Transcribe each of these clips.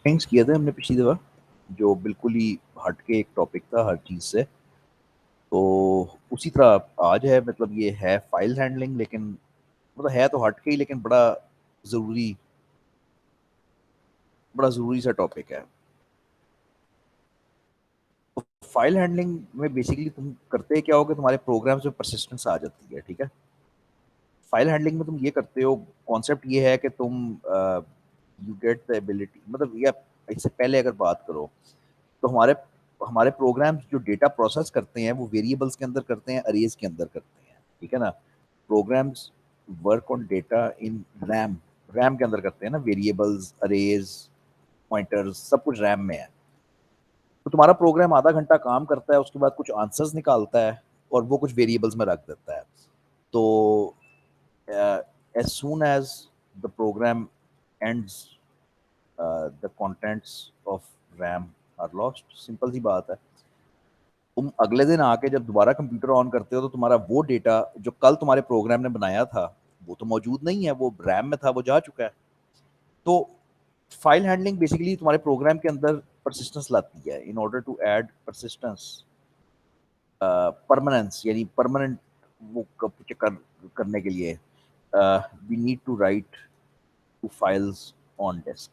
Things किए थे हमने पिछली दफ़ा, जो बिल्कुल ही हट के एक टॉपिक था हर चीज़ से। तो उसी तरह आज है, मतलब ये है फाइल हैंडलिंग, लेकिन मतलब है तो हट के ही, लेकिन ज़रूरी बड़ा ज़रूरी सा टॉपिक है। तो फाइल हैंडलिंग में बेसिकली तुम करते क्या हो कि तुम्हारे प्रोग्राम्स में परसिस्टेंस आ जाती है, ठीक है। फाइल हैंडलिंग में तुम ये करते हो, कॉन्सेप्ट ये है कि तुम यू गेट द एबिलिटी, मतलब या इससे पहले अगर बात करो तो हमारे हमारे प्रोग्राम्स जो डेटा प्रोसेस करते हैं वो वेरिएबल्स के अंदर करते हैं, अरेज के अंदर करते हैं, ठीक है ना। Programs work on data in RAM, RAM के अंदर करते हैं ना, वेरिएबल्स, अरेज, पॉइंटर्स, सब कुछ रैम में है। तो तुम्हारा प्रोग्राम आधा घंटा काम करता है, उसके बाद कुछ आंसर्स निकालता है और वो कुछ वेरिएबल्स में रख देता है। तो as soon as the program ends, the contents of RAM are lost. Simple सी बात है। तुम अगले दिन आके जब दोबारा कंप्यूटर ऑन करते हो तो तुम्हारा वो डेटा जो कल तुम्हारे प्रोग्राम ने बनाया था वो तो मौजूद नहीं है, वो रैम में था, वो जा चुका है। तो फाइल हैंडलिंग बेसिकली तुम्हारे प्रोग्राम के अंदर परसिस्टेंस लाती है। In order to add persistence, permanence यानी परमानेंट वो करने के लिए we need to write to files on disk.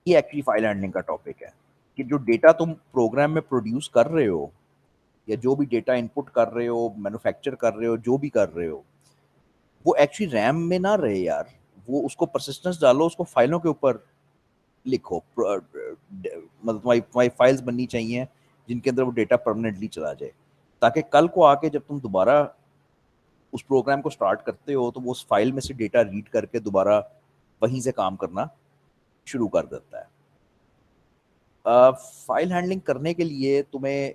ये एक्चुअली फाइल हैंडलिंग का टॉपिक है कि जो डेटा तुम प्रोग्राम में प्रोड्यूस कर रहे हो या जो भी डेटा इनपुट कर रहे हो, मैन्युफैक्चर कर रहे हो, जो भी कर रहे हो, वो एक्चुअली रैम में ना रहे यार। वो उसको परसिस्टेंस डालो, उसको फाइलों के ऊपर लिखो। मतलब तुम्हारी तुम्हारी फाइल्स बननी चाहिए जिनके अंदर वो डेटा परमानेंटली चला जाए, ताकि कल को आके जब तुम दोबारा उस प्रोग्राम को स्टार्ट करते हो तो वो उस फाइल में से डेटा रीड करके दोबारा वहीं से काम करना शुरू कर देता है। फाइल हैंडलिंग करने के लिए तुम्हें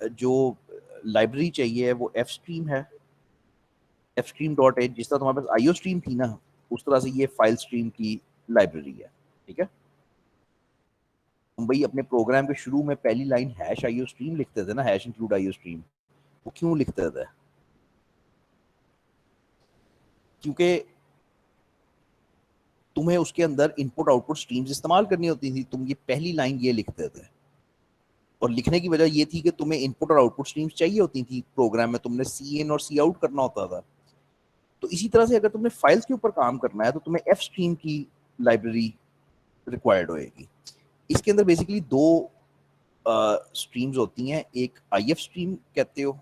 जो लाइब्रेरी चाहिए वो एफ स्ट्रीम है, एफ स्ट्रीम डॉट एच। जिस तरह तुम्हारे पास आईओ स्ट्रीम थी ना, उस तरह से ये फाइल स्ट्रीम की लाइब्रेरी है, ठीक है। तुम भाई अपने प्रोग्राम के शुरू में पहली लाइन हैश आईओ स्ट्रीम लिखते थे ना, हैश इंक्लूड आईओ स्ट्रीम। वो क्यों लिखते थे? क्योंकि तुम्हें उसके अंदर इनपुट आउटपुट स्ट्रीम्स इस्तेमाल करनी होती थी। तुम ये पहली लाइन ये लिखते थे, और लिखने की वजह ये थी कि तुम्हें इनपुट और आउटपुट स्ट्रीम्स चाहिए होती थी प्रोग्राम में, तुमने सी इन और सी आउट करना होता था। तो इसी तरह से अगर तुमने फाइल्स के ऊपर काम करना है तो तुम्हें एफ स्ट्रीम की लाइब्रेरी रिक्वायर्ड होएगी। इसके अंदर बेसिकली दो स्ट्रीम्स होती हैं। एक आई एफ स्ट्रीम कहते हो,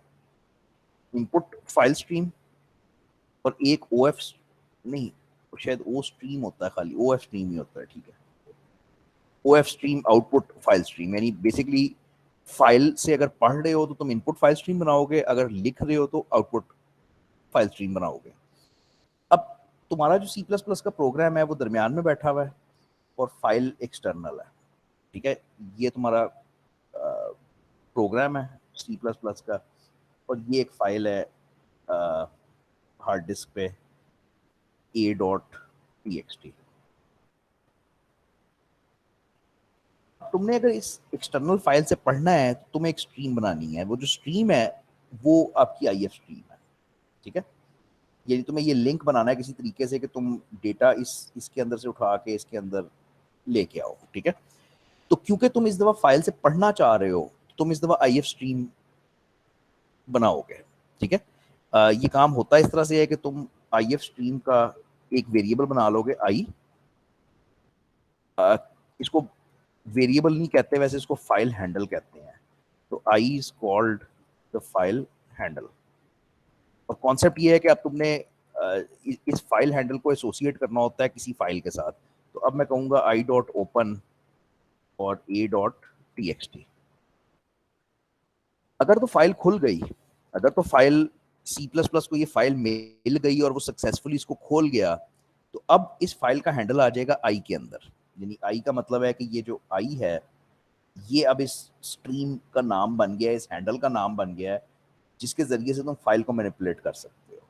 इनपुट फाइल स्ट्रीम, और एक ओ एफ, नहीं शायद ओ स्ट्रीम होता है, खाली ओ एफ स्ट्रीम ही होता है, ठीक है। O F stream output file stream, यानी बेसिकली फाइल से अगर पढ़ रहे हो तो तुम इनपुट फाइल स्ट्रीम बनाओगे, अगर लिख रहे हो तो आउटपुट फाइल स्ट्रीम बनाओगे। अब तुम्हारा जो सी प्लस प्लस का प्रोग्राम है वो दरमियान में बैठा हुआ है और फाइल एक्सटर्नल है, ठीक है। ये तुम्हारा प्रोग्राम है सी प्लस प्लस का, और ये एक फाइल है हार्ड डिस्क पे, ए डॉट टी एक्स टी। तुमने अगर इस एक्सटर्नल फाइल से पढ़ना है तो तुम्हें एक स्ट्रीम बनानी है। वो जो स्ट्रीम है वो आपकी आई एफ स्ट्रीम है, ठीक है। यदि तुम्हें ये लिंक बनाना है किसी तरीके से कि तुम डेटा इसके अंदर से उठा के इसके अंदर लेके आओ, ठीक है। तो क्योंकि तुम इस दफा फाइल से पढ़ना चाह रहे हो, तुम इस दफा आई एफ स्ट्रीम बनाओगे, ठीक है। ये काम होता है इस तरह से है कि तुम आई एफ स्ट्रीम का एक वेरिएबल बना लोगे आई। इसको वेरिएबल नहीं कहते वैसे, इसको फाइल हैंडल कहते हैं। तो I is called the file handle. और कॉन्सेप्ट ये है कि अब तुमने इस फाइल हैंडल को एसोसिएट करना होता है किसी फाइल के साथ। तो अब मैं कहूंगा आई डॉट ओपन और ए डॉट टी एक्स टी। अगर तो फाइल खुल गई, अगर तो फाइल सी प्लस प्लस को ये फाइल मिल गई और वो सक्सेसफुली इसको खोल गया, तो अब इस फाइल का हैंडल आ जाएगा आई के अंदर। यानी आई का मतलब है कि ये जो आई है ये अब इस स्ट्रीम का नाम बन गया है, इस हैंडल का नाम बन गया है, जिसके जरिए से तुम फाइल को मैनिपुलेट कर सकते हो।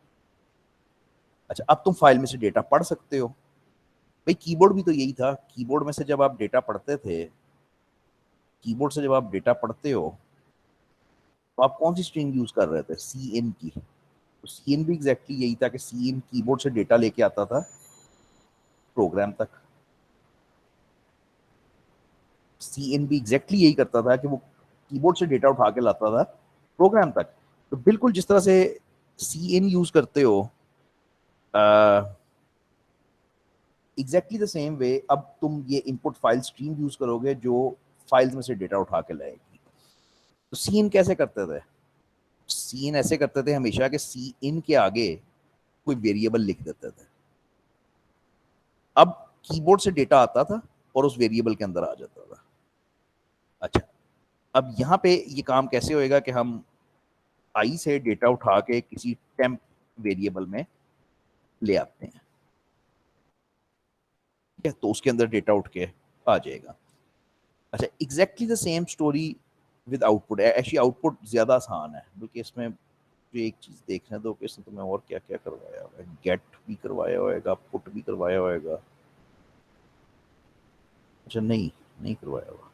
अच्छा, अब तुम फाइल में से डेटा पढ़ सकते हो। भाई कीबोर्ड भी तो यही था। कीबोर्ड में से जब आप डेटा पढ़ते थे, कीबोर्ड से जब आप डेटा पढ़ते हो तो आप कौन सी स्ट्रिंग यूज कर रहे थे? सी इन की। तो सी इन भी एग्जैक्टली यही था कि सी इन कीबोर्ड से डेटा लेके आता था प्रोग्राम तक। सी इन भी एग्जैक्टली यही करता था कि वो कीबोर्ड से डेटा उठा के लाता था प्रोग्राम तक। तो बिल्कुल जिस तरह से सी इन यूज करते हो, एग्जैक्टली द सेम वे अब तुम ये इनपुट फाइल स्ट्रीम यूज करोगे जो फाइल्स में से डेटा उठा के लाएगी। तो सी इन कैसे करते थे? सी इन ऐसे करते थे हमेशा कि सी इन के आगे कोई वेरिएबल लिख देते थे। अब कीबोर्ड से डेटा आता था और उस वेरिएबल के अंदर आ जाता था। अच्छा, अब यहाँ पे ये काम कैसे होएगा कि हम आई से डेटा उठा के किसी टेम्प वेरिएबल में ले आते हैं, ठीक है, तो उसके अंदर डेटा उठ के आ जाएगा। अच्छा, exactly the same story with output. Actually output ज्यादा आसान है, बल्कि इसमें जो एक चीज देखने दो कि इसने तुम्हें और क्या क्या करवाया होगा। गेट भी करवाया होगा, पुट भी करवाया होगा। अच्छा, नहीं, नहीं करवाया होगा।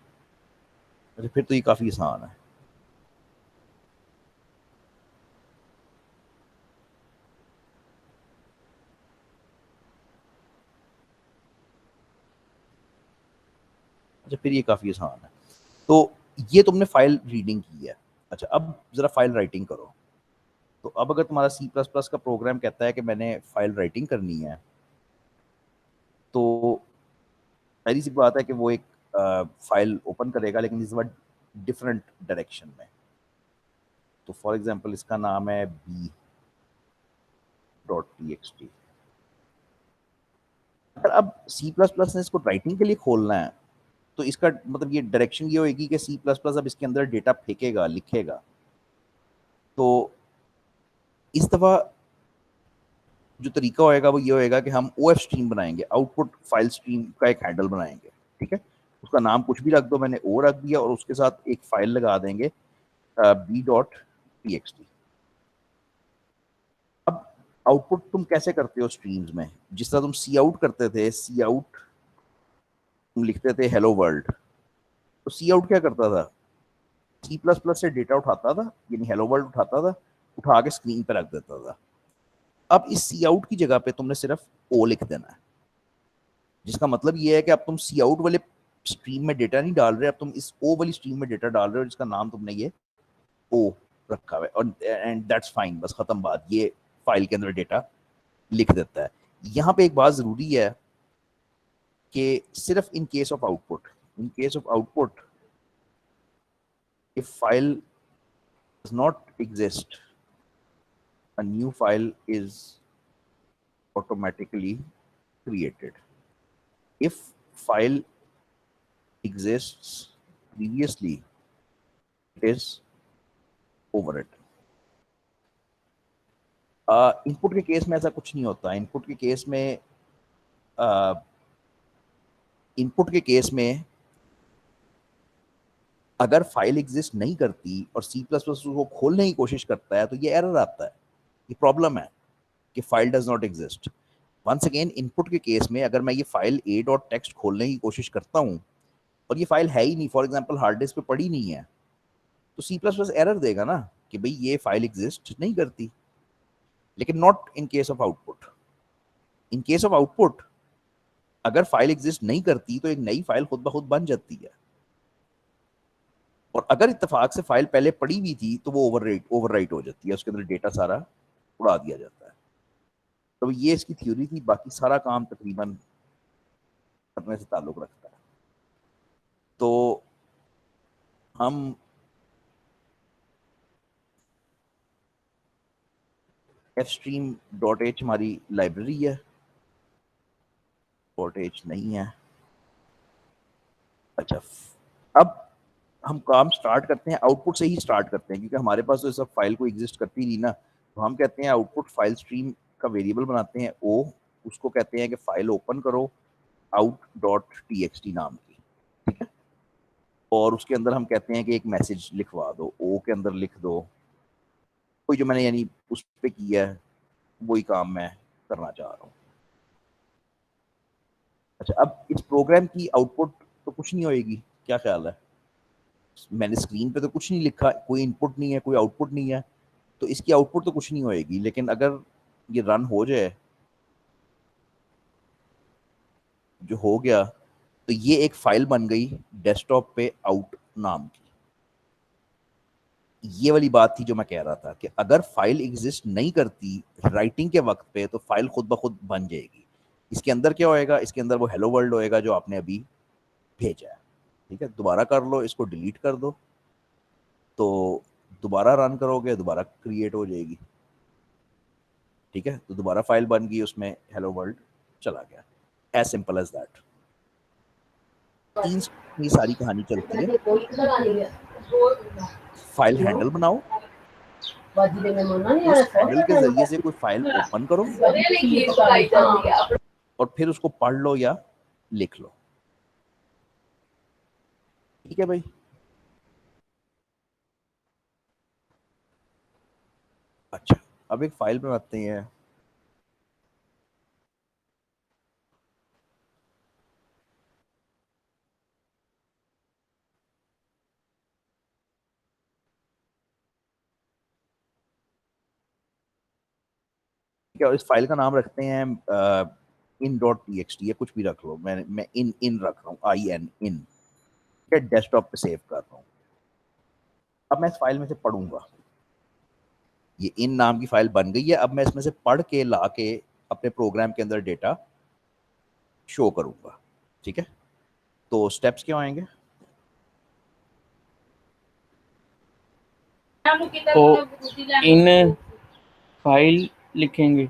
अच्छा, फिर तो ये काफी आसान है। अच्छा, फिर ये काफी आसान है। तो ये तुमने फाइल रीडिंग की है। अच्छा, अब जरा फाइल राइटिंग करो। तो अब अगर तुम्हारा सी प्लस प्लस का प्रोग्राम कहता है कि मैंने फाइल राइटिंग करनी है, तो पहली सी बात है कि वो एक फाइल ओपन करेगा, लेकिन इस बार डिफरेंट डायरेक्शन में। तो फॉर एग्जांपल इसका नाम है b.txt। अगर अब सी प्लस प्लस ने इसको राइटिंग के लिए खोलना है, तो इसका मतलब ये डायरेक्शन ये होगी कि सी प्लस प्लस अब इसके अंदर डेटा फेंकेगा, लिखेगा। तो इस दफा जो तरीका होएगा वो ये होएगा कि हम ओ एफ स्ट्रीम बनाएंगे, आउटपुट फाइल स्ट्रीम का एक हैंडल बनाएंगे, ठीक है। उसका नाम कुछ भी रख दो, मैंने ओ रख दिया, और उसके साथ एक फाइल लगा देंगे b.txt। अब आउटपुट तुम कैसे करते हो स्ट्रीम्स में? जिस तरह तुम सी आउट करते थे, सी आउट तुम लिखते थे हेलो वर्ल्ड। तो सी आउट क्या करता था? सी प्लस प्लस से डेटा उठाता था, यानी हेलो वर्ल्ड उठाता था, उठा के स्क्रीन पे रख देता था। अब इस सी आउट की जगह पे तुमने सिर्फ ओ लिख देना है, जिसका मतलब ये है कि अब तुम सी आउट वाले स्ट्रीम में डेटा नहीं डाल रहे, अब तुम इस ओ वाली स्ट्रीम में डेटा डाल रहे हो, जिसका नाम तुमने ये ओ रखा हुआ है। और एंड दैट्स फाइन, बस खत्म बात। ये फाइल के अंदर डेटा लिख देता है। यहाँ पे एक बात जरूरी है कि सिर्फ in case of output, in case of output, if file does not exist, a new file is automatically created. If file exists previously, it is overwritten. Input के केस में ऐसा कुछ नहीं होता। इनपुट के केस में इनपुट के case में अगर फाइल एग्जिस्ट नहीं करती और सी प्लस प्लस उसको खोलने की कोशिश करता है, तो ये एरर आता है, ये प्रॉब्लम है कि file does not exist. Once again, input के केस में अगर मैं ये फाइल a डॉट टेक्स्ट खोलने की कोशिश करता हूँ और ये फाइल है ही नहीं, फॉर एग्जांपल हार्ड डिस्क पे पड़ी नहीं है, तो सी प्लस प्लस एरर देगा ना कि भाई ये फाइल एग्जिस्ट नहीं करती। लेकिन not in case of output. In case of output, अगर फाइल एग्जिस्ट नहीं करती तो एक नई फाइल खुद ब खुद बन जाती है, और अगर इत्तेफाक से फाइल पहले पड़ी हुई थी तो वो ओवरराइट हो जाती है, उसके अंदर डेटा सारा उड़ा दिया जाता है। तो ये इसकी थ्योरी थी, बाकी सारा काम तकरीबन करने से ताल्लुक रखता है। तो हम एफ स्ट्रीम डॉट एच हमारी लाइब्रेरी है, डॉट एच नहीं है। अच्छा, अब हम काम स्टार्ट करते हैं, आउटपुट से ही स्टार्ट करते हैं, क्योंकि हमारे पास तो सब फाइल को एग्जिस्ट करती नहीं ना। तो हम कहते हैं आउटपुट फाइल स्ट्रीम का वेरिएबल बनाते हैं ओ, उसको कहते हैं कि फाइल ओपन करो out dot T X T नाम की, ठीक है। और उसके अंदर हम कहते हैं कि एक मैसेज लिखवा दो, ओ के अंदर लिख दो कोई, जो मैंने यानी उस पर किया है वही काम मैं करना चाह रहा हूँ। अच्छा, अब इस प्रोग्राम की आउटपुट तो कुछ नहीं होएगी, क्या ख्याल है? मैंने स्क्रीन पे तो कुछ नहीं लिखा, कोई इनपुट नहीं है, कोई आउटपुट नहीं है, तो इसकी आउटपुट तो कुछ नहीं होएगी। लेकिन अगर ये रन हो जाए, जो हो गया, तो ये एक फाइल बन गई डेस्कटॉप पे आउट नाम की। ये वाली बात थी जो मैं कह रहा था कि अगर फाइल एग्जिस्ट नहीं करती राइटिंग के वक्त पे तो फाइल खुद ब खुद बन जाएगी। इसके अंदर क्या होएगा, इसके अंदर वो हेलो वर्ल्ड होएगा जो आपने अभी भेजा है। ठीक है, दोबारा कर लो, इसको डिलीट कर दो, तो दोबारा रन करोगे दोबारा क्रिएट हो जाएगी। ठीक है, तो दोबारा फाइल बन गई, उसमें हेलो वर्ल्ड चला गया। As simple as that. 3 step में ये सारी कहानी चलती है। फाइल हैंडल बनाओ, उस हैंडल के जरिए से कोई फाइल ओपन करो और फिर उसको पढ़ लो या लिख लो। ठीक है भाई। अच्छा, अब एक फाइल पे आते हैं। ठीक है, इस फाइल का नाम रखते हैं in.txt या कुछ भी रख लो। मैं इन रख रहा हूँ, in डेस्कटॉप पे सेव कर रहा हूँ। अब मैं इस फाइल में से पढ़ूंगा। ये इन नाम की फाइल बन गई है। अब मैं इसमें से पढ़ के ला के अपने प्रोग्राम के अंदर डेटा शो करूंगा। ठीक है, तो स्टेप्स क्या आएंगे? तो इन फाइल लिखेंगे,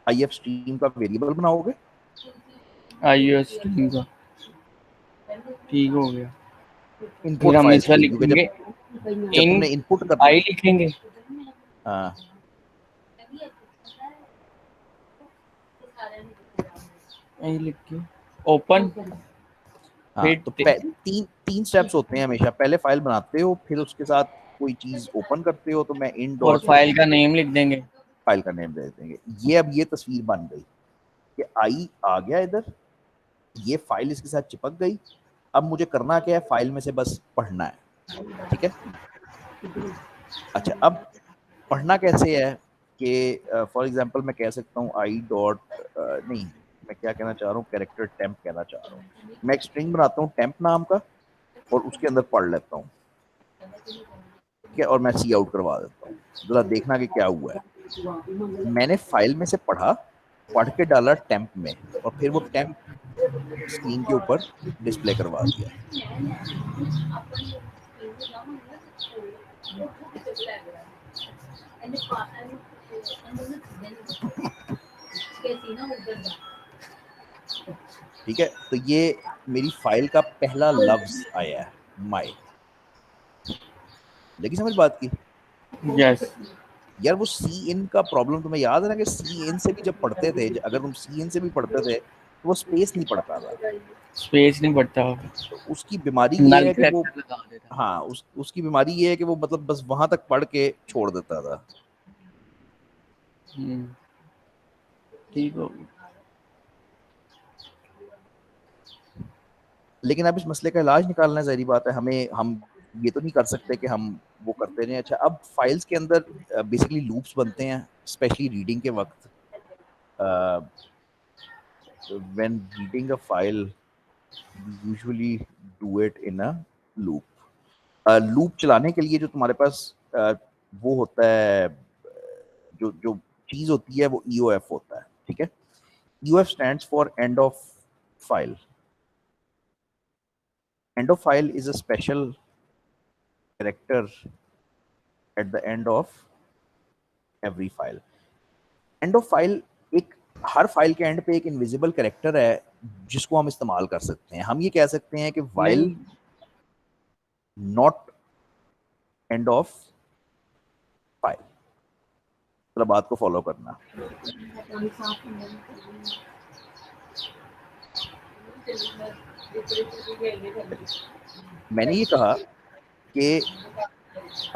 IF स्ट्रीम का वेरिएबल बनाओगे, iOS स्ट्रीम का। ठीक हो गया। फिर इनपुट हम फाइल इसमें स्ट्रीम, क्योंकि लिखेंगे जब इन तुमने इनपुट करना। आई लिखेंगे, हाँ, आई लिख के ओपन। हाँ, फिर तो तीन तीन स्टेप्स होते हैं हमेशा। पहले फाइल बनाते हो, फिर उसके साथ कोई चीज ओपन करते हो, तो मैं इन और डॉट फाइल का नेम लिख देंगे। फाइल का नेम दे देंगे। ये अब ये तस्वीर बन गई कि आई आ गया इधर, ये फाइल इसके साथ चिपक गई। अब मुझे करना क्या है, फाइल में से बस पढ़ना है। ठीक है। अच्छा, अब पढ़ना कैसे है कि फॉर एग्जांपल मैं कह सकता हूँ आई डॉट नहीं, मैं क्या कहना चाह रहा हूँ, कैरेक्टर टेम्प कहना चाह रहा हूँ। मैं एक स्ट्रिंग बनाता हूँ टेम्प नाम का और उसके अंदर पढ़ लेता हूँ। ठीक है, और मैं सी आउट करवा देता हूँ। जरा देखना कि क्या हुआ है। मैंने फाइल में से पढ़ा, पढ़ के डाला टेम्प में, और फिर वो टेम्प स्क्रीन के ऊपर डिस्प्ले करवा दिया। ठीक है, तो ये मेरी फाइल का पहला लफ्ज आया है, माई। लेकिन समझ बात की यस। यार, वो सी इन का प्रॉब्लम तुम्हें याद है ना, कि सी इन से भी जब पढ़ते थे, अगर तुम सी इन से भी पढ़ते थे तो वो स्पेस नहीं पढ़ता था। स्पेस नहीं बढ़ता, तो उसकी बीमारी ये नल है कि वो, करैक्टर लगा देता। हाँ, उसकी बीमारी ये है कि वो मतलब बस वहां तक पढ़ के छोड़ देता था। ठीक हो गया। लेकिन अब इस मसले का इलाज निकालना ज़ाहिर बात है। हम ये तो नहीं कर सकते कि हम वो करते रहें। अच्छा, अब फाइल्स के अंदर बेसिकली लूप्स बनते हैं, स्पेशली रीडिंग के वक्त। When reading a file usually do it in a loop. Loop चलाने के लिए जो तुम्हारे पास वो होता है, जो जो चीज़ होती है, वो EOF होता है। ठीक है, EOF stands for end of file. End of file is a special character at the end of every file. End of file एक, हर फाइल के एंड पे एक इनविजिबल कैरेक्टर है जिसको हम इस्तेमाल कर सकते हैं। हम ये कह सकते हैं कि while नहीं, not end of file। जरा बात को फॉलो करना। मैंने ये कहा कि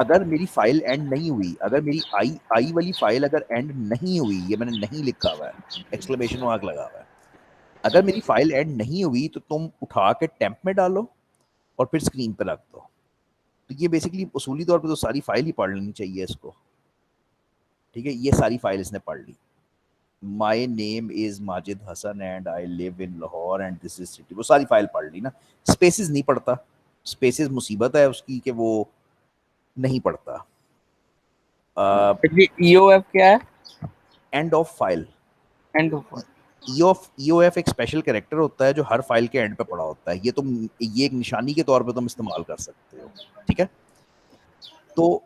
अगर मेरी फाइल एंड नहीं हुई, अगर मेरी आई आई वाली फाइल अगर एंड नहीं हुई, ये मैंने नहीं लिखा हुआ है, एक्सक्लेमेशन मार्क लगा हुआ है, अगर मेरी फाइल एंड नहीं हुई तो तुम उठा के टेम्प में डालो और फिर स्क्रीन पे रख दो। तो ये बेसिकली उसूली तौर पे तो सारी फाइल ही पढ़ लेनी चाहिए इसको। ठीक है, ये सारी फाइल इसने पढ़ ली। My name is Majid Hasan and I live in Lahore and this is city, वो सारी फाइल पढ़ ली ना। स्पेसेस नहीं पढ़ता, स्पेसेस मुसीबत है उसकी कि वो नहीं पढ़ता। ईओएफ क्या है? End of file. End of. EOF एक स्पेशल कैरेक्टर होता है जो हर फाइल के एंड पे पड़ा होता है। ये एक निशानी के तौर पे तुम इस्तेमाल कर सकते हो, ठीक है। तो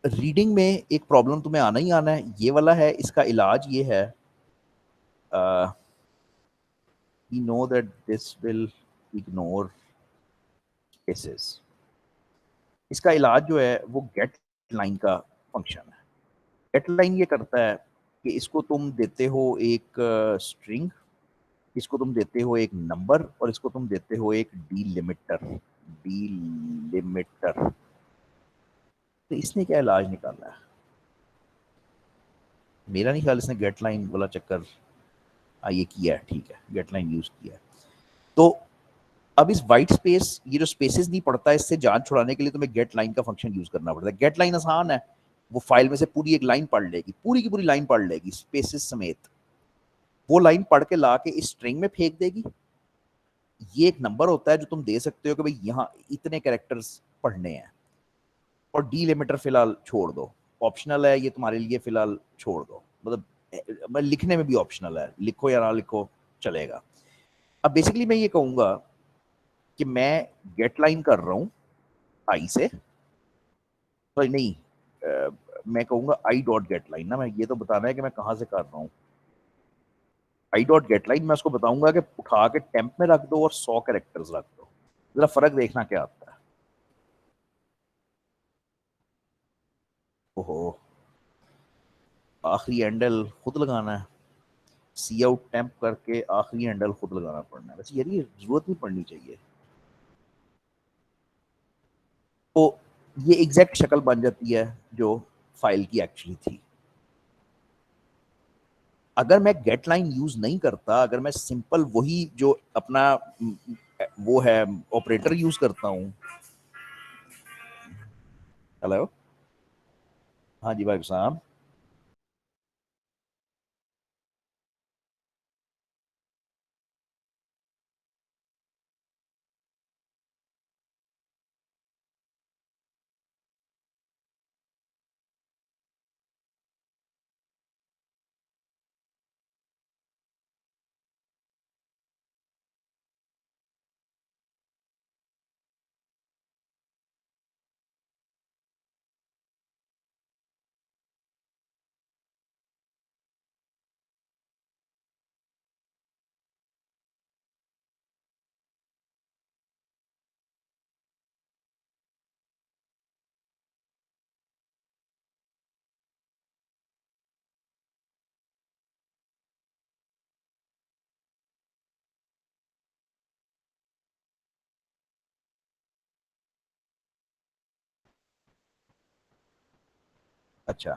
रीडिंग में एक प्रॉब्लम तुम्हें आना ही आना है, ये वाला है। इसका इलाज ये है, we know that this will ignore spaces। इसका इलाज जो है वो गेट लाइन का फंक्शन है। गेट लाइन ये करता है कि इसको तुम देते हो एक स्ट्रिंग, इसको तुम देते हो एक नंबर, और इसको तुम देते हो एक डीलिमिटर। डीलिमिटर। तो इसने क्या इलाज निकाला है? मेरा नहीं ख्याल इसने गेट लाइन वाला चक्कर ये किया है, ठीक है, गेट लाइन यूज किया है। तो अब इस वाइट स्पेस, ये जो स्पेसेस नहीं पड़ता, इससे जान छुड़ाने के लिए तुम्हें गेट लाइन का फंक्शन यूज करना पड़ता है। गेट लाइन आसान है, वो फाइल में से पूरी एक लाइन पढ़ लेगी, पूरी की पूरी लाइन पढ़ लेगी स्पेसेस समेत। वो लाइन पढ़ के ला के इस स्ट्रिंग में फेंक देगी। ये एक नंबर होता है जो तुम दे सकते हो कि भाई यहाँ इतने कैरेक्टर्स पढ़ने हैं, और डीलिमिटर फिलहाल छोड़ दो, ऑप्शनल है ये तुम्हारे लिए, फिलहाल छोड़ दो। मतलब लिखने में भी ऑप्शनल है, लिखो या ना लिखो चलेगा। अब बेसिकली मैं ये कहूंगा कि मैं गेट लाइन कर रहा हूं आई से, तो नहीं, मैं कहूंगा आई डॉट गेट लाइन ना, मैं ये तो बताना है कि मैं कहां से कर रहा हूं। आई डॉट गेट लाइन मैं उसको बताऊंगा कि उठा के टेम्प में रख दो और 100 कैरेक्टर्स रख दो, जरा फर्क देखना क्या आता है। ओहो, आखिरी हैंडल खुद लगाना है, सी आउट टेम्प करके आखिरी हैंडल खुद लगाना पड़ना है। वैसे यार ये जरूरत नहीं पड़नी चाहिए। तो ये एग्जैक्ट शक्ल बन जाती है जो फाइल की एक्चुअली थी। अगर मैं गेट लाइन यूज नहीं करता, अगर मैं सिंपल वही जो अपना वो है ऑपरेटर यूज करता हूं। हेलो, हाँ जी भाई साहब। अच्छा,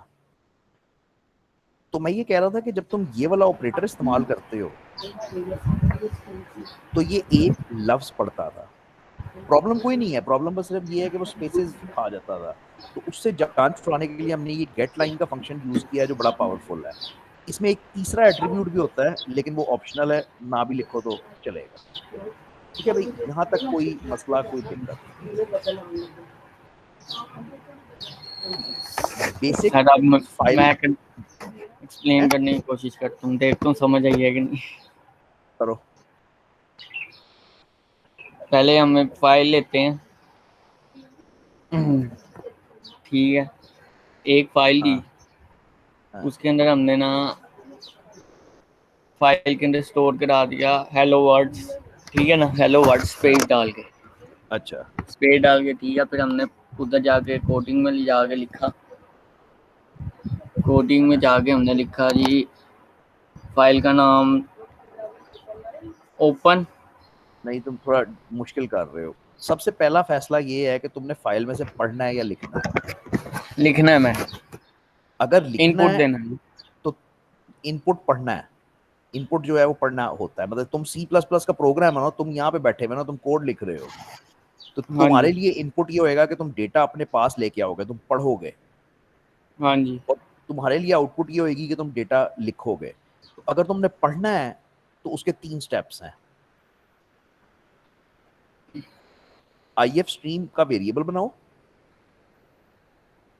तो मैं ये कह रहा था कि जब तुम ये वाला ऑपरेटर इस्तेमाल करते हो तो ये एक लफ्ज पढ़ता था। प्रॉब्लम कोई नहीं है, प्रॉब्लम बस सिर्फ ये है कि वो स्पेसेस खा जाता था। तो उससे जान छुड़ाने के लिए हमने ये गेट लाइन का फंक्शन यूज किया जो बड़ा पावरफुल है। इसमें एक तीसरा एट्रीब्यूट भी होता है, लेकिन वो ऑप्शनल है, ना भी लिखो तो चलेगा। ठीक है भाई, यहाँ तक कोई मसला, कोई दिक्कत? बेसिक सर अब फाइल मैं एक्सप्लेन है, करने की कोशिश करता हूँ, देखता हूँ समझ आई है कि नहीं। करो। पहले हम एक फाइल लेते हैं, ठीक है, एक फाइल ली, हाँ हाँ, उसके अंदर हमने ना फाइल के अंदर स्टोर करा दिया हेलो वर्ड्स, ठीक है ना, हेलो वर्ड्स स्पेस डाल के, अच्छा स्पेस डाल के, ठीक है। फिर हमने उधर जाके कोडिंग में ले जाके लिखा, कोडिंग में जाके हमने लिखा जी फाइल का नाम ओपन। नहीं, तुम थोड़ा मुश्किल कर रहे हो। सबसे पहला फैसला ये है कि तुमने फाइल में से पढ़ना है या लिखना है। लिखना है, मैं अगर लिखना इनपुट है देना है। तो इनपुट पढ़ना है। इनपुट जो है वो पढ़ना होता है। मतलब तुम सी प्लस प्लस का प्रोग्राम है ना, तुम यहाँ पे बैठे हुए ना, तुम कोड लिख रहे हो, तो हाँ जी, तुम्हारे लिए इनपुट ये होएगा कि तुम डेटा अपने पास लेके आओगे, तुम पढ़ोगे। हाँ जी, और तुम्हारे लिए आउटपुट ये होगी कि तुम डेटा लिखोगे। तो अगर तुमने पढ़ना है तो उसके 3 स्टेप्स हैं। IF स्ट्रीम का वेरिएबल बनाओ,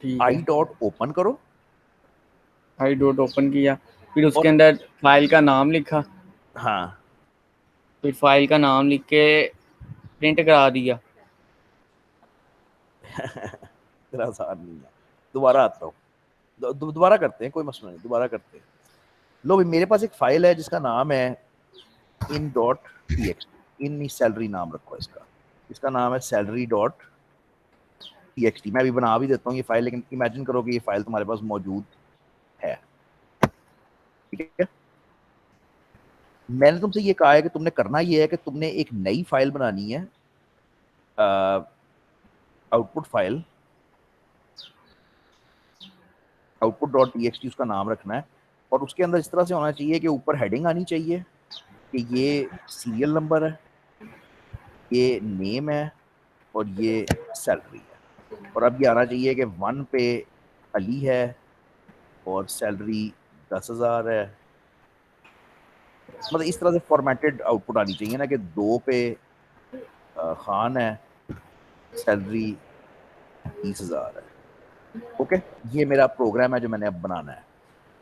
ठीक आई है। डॉट ओपन करो, आई डॉट ओपन किया, फिर उसके और अंदर फाइल का नाम लिखा, हाँ फिर फाइल का नाम लिख के प्रिंट करा दिया। इतना आसान नहीं है। दोबारा आता हूँ, दोबारा करते हैं, कोई मसला नहीं, दोबारा करते हैं। लो भाई, मेरे पास एक फाइल है जिसका नाम है in dot T X T. In salary नाम रखो इसका, इसका नाम है salary dot T X T. मैं अभी बना भी देता हूँ ये फाइल, लेकिन इमेजिन करो कि ये फाइल तुम्हारे पास मौजूद है, ठीक है। मैंने तुमसे ये कहा है कि तुमने करना ये है कि तुमने एक नई फाइल बनानी है, output file, output dot T X T उसका नाम रखना है। और उसके अंदर इस तरह से होना चाहिए कि ऊपर हेडिंग आनी चाहिए कि ये सीरियल नंबर है, ये नेम है, और ये सैलरी है। और अब ये आना चाहिए कि 1 पे अली है और सैलरी 10,000 है। मतलब इस तरह से फॉर्मेटेड आउटपुट आनी चाहिए ना कि 2 पे खान है, सैलरी 30,000 है। ओके, ये मेरा प्रोग्राम है जो मैंने अब बनाना है।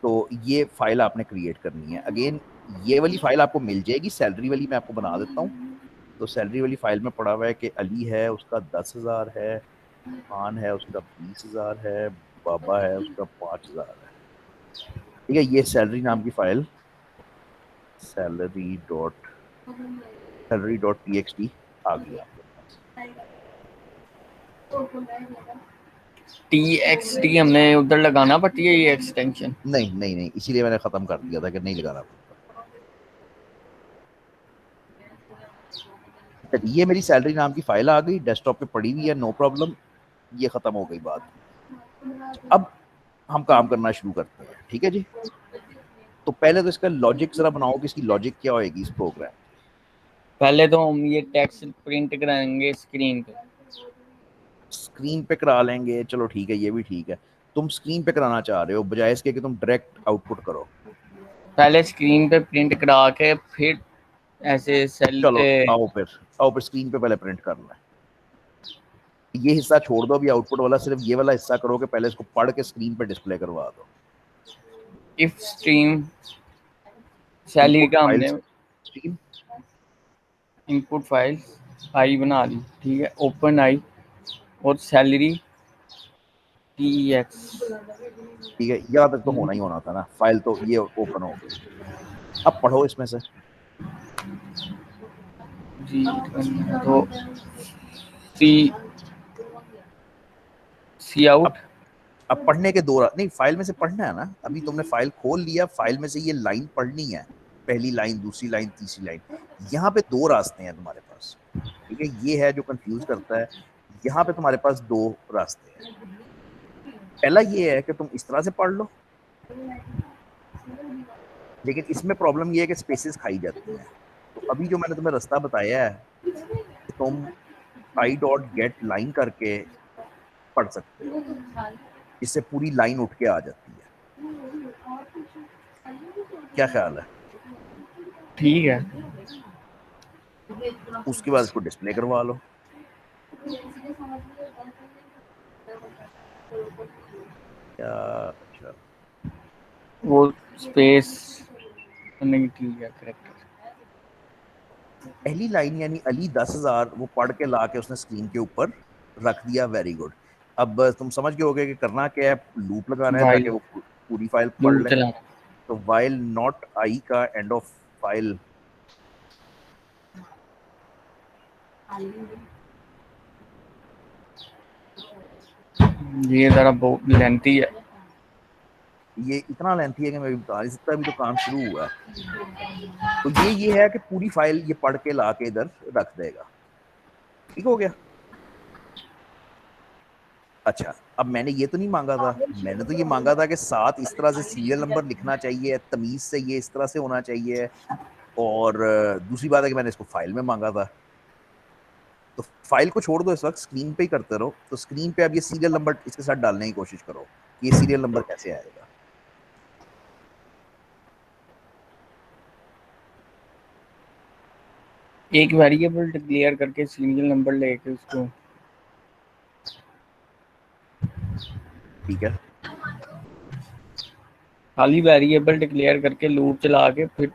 तो ये फाइल आपने क्रिएट करनी है। अगेन ये वाली फाइल आपको मिल जाएगी, सैलरी वाली मैं आपको बना देता हूँ। तो सैलरी वाली फाइल में पड़ा हुआ है कि अली है उसका 10,000 है, खान है उसका 20,000 है, बाबा है उसका 5,000 है। ठीक है, ये सैलरी नाम की file salary dot T X T आ गई आपके पास। TXT हमने उधर लगाना पड़ती है ये एक्सटेंशन? नहीं नहीं नहीं, इसीलिए मैंने खत्म कर दिया था कि नहीं लगाना पड़ता। ये मेरी सैलरी नाम की फाइल आ गई, डेस्कटॉप पे पड़ी हुई है, नो प्रॉब्लम, ये खत्म हो गई बात। अब हम काम करना शुरू करते हैं, ठीक है जी। तो पहले तो इसका लॉजिक जरा बनाओ कि इसकी लॉजिक क्या होएगी इस प्रोग्राम। पहले तो हम ये टेक्स्ट प्रिंट कराएंगे स्क्रीन पे। स्क्रीन पे करा लेंगे, चलो ठीक है, ये भी ठीक है। तुम स्क्रीन पे कराना चाह रहे हो बजाय इसके कि तुम डायरेक्ट आउटपुट करो। पहले स्क्रीन पे प्रिंट करा के फिर ऐसे सेल चलो आओ फिर स्क्रीन पे पहले प्रिंट करना है। ये हिस्सा छोड़ दो अभी आउटपुट वाला, सिर्फ ये वाला हिस्सा करो कि पहले इसको पढ़ के स्क्रीन पे डिस्प्ले करवा दो। इफ स्ट्रीम सैलरी इनपुट का फाइल हमने स्ट्रीम, इनपुट फाइल आई बना ली, ठीक है। ओपन आई और सैलरी TX। ठीक है, यहाँ तक तो होना ही होना था ना, फाइल तो ये ओपन हो गई। अब पढ़ो इसमें से। जी तो सी सी अब आउट। अब पढ़ने के दो नहीं, फाइल में से पढ़ना है ना। अभी तुमने फाइल खोल लिया, फाइल में से ये लाइन पढ़नी है, पहली लाइन, दूसरी लाइन, तीसरी लाइन। यहाँ पे 2 रास्ते हैं तुम्हारे पास, ठीक है। ये है जो कंफ्यूज करता है। यहाँ पे तुम्हारे पास 2 रास्ते हैं। पहला ये है कि तुम इस तरह से पढ़ लो, लेकिन इसमें प्रॉब्लम ये है कि स्पेसेस खाई जाती हैं। तो अभी जो मैंने तुम्हें रास्ता बताया है, तुम आई डॉट गेट लाइन करके पढ़ सकते हो, इससे पूरी लाइन उठ के आ जाती है। क्या ख्याल है? ठीक है। उसके बाद इसको डिस्प्ले करवा लो। क्या? अच्छा, वो स्पेस नहीं, ठीक है, करेक्ट। पहली लाइन यानी अली 10,000 वो पढ़ के ला के उसने स्क्रीन के ऊपर रख दिया, वेरी गुड। अब तुम समझ गए होगे कि करना क्या है, लूप लगाना है ताकि वाइल वो पूरी फाइल पढ़ लूप ले। चलाना। तो वाइल नॉट आई का एंड ऑफ फाइल, ये जरा बहुत लेंथी है। ये इतना लेंथी है कि मैं भी बता नहीं सकता, अभी तो काम शुरू हुआ है। तो ये है कि पूरी फाइल ये पढ़ के ला के इधर रख देगा। ठीक हो गया? अच्छा, अब मैंने ये तो नहीं मांगा था, मैंने तो ये मांगा था कि साथ इस तरह से सीरियल नंबर लिखना चाहिए, तमीज से ये इस तरह से होना चाहिए। और दूसरी बात है कि मैंने इसको फाइल में मांगा था। तो फाइल को छोड़ दो, इस वक्त स्क्रीन पे ही करते रहो। तो स्क्रीन पे अब ये सीरियल नंबर इसके साथ डालने की कोशिश करो कि ये सीरियल नंबर कैसे आएगा। एक वेरिएबल डिक्लेयर करके सीरियल नंबर लेके उसको, ठीक है, खाली वेरिएबल डिक्लेयर करके लूप चला के फिर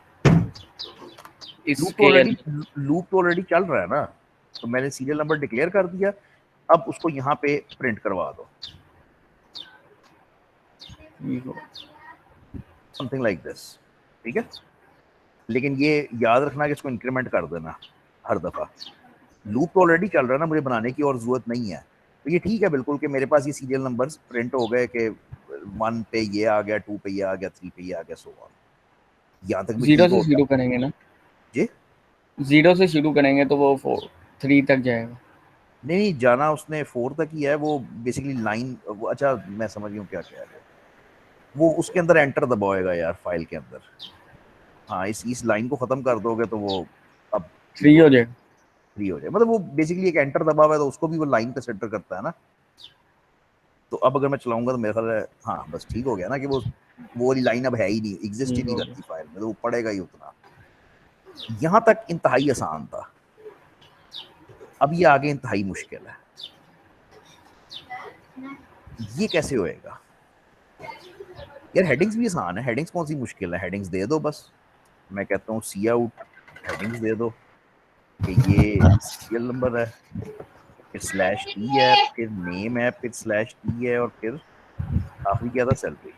इसके लूप तो ऑलरेडी चल रहा है ना, तो मैंने सीरियल नंबर डिक्लेयर कर दिया, अब उसको यहाँ पे प्रिंट करवा दो, समथिंग लाइक दिस, ठीक है। लेकिन ये याद रखना कि इसको इंक्रीमेंट कर देना हर दफा, लूप तो ऑलरेडी चल रहा है ना, मुझे बनाने की और जरूरत नहीं है। तो ये ठीक है बिल्कुल कि मेरे पास ये सीरियल नंबर्स प्रिंट हो गए कि 1 पे ये आ गया, 2 पे ये आ गया, 3 पे ये आ गया, सो ऑन, यहाँ तक भी जीरो ठीक से हो शुरू गया करेंगे ना, जी। जीरो से शुरू करेंगे तो वो 3 तक जाएगा। नहीं, जाना उसने 4 तक ही है, वो बेसिकली लाइन, अच्छा मैं समझ गया क्या कह रहे हो, वो उसके अंदर एंटर दबाएगा यार फाइल के अंदर, हाँ इस लाइन को खत्म कर दोगे तो वो अब ठीक 3 हो हो जाए, जाएगा। फ्री हो जाए, मतलब वो बेसिकली एक एंटर दबा हुआ है तो उसको भी वो लाइन कंसिडर करता है ना। तो अब अगर मैं चलाऊंगा तो मेरा ख्याल है हाँ बस ठीक हो गया ना, कि वो वाली लाइन अब है ही नहीं, एग्जिस्ट ही ठीक नहीं हो गया। करती फाइल में, तो वो पड़ेगा ही उतना। यहां तक इंतहाई आसान था, अब ये आगे इंतहाई मुश्किल है, ये कैसे होएगा यार। हेडिंग्स भी आसान है, हेडिंग्स कौन सी मुश्किल है, हेडिंग्स दे दो बस, मैं कहता हूँ सी आउट हेडिंग्स दे दो कि ये सीरियल नंबर है, फिर स्लैश टी है, फिर नेम है, फिर स्लैश टी है, और फिर आखिरी क्या था, सैलरी,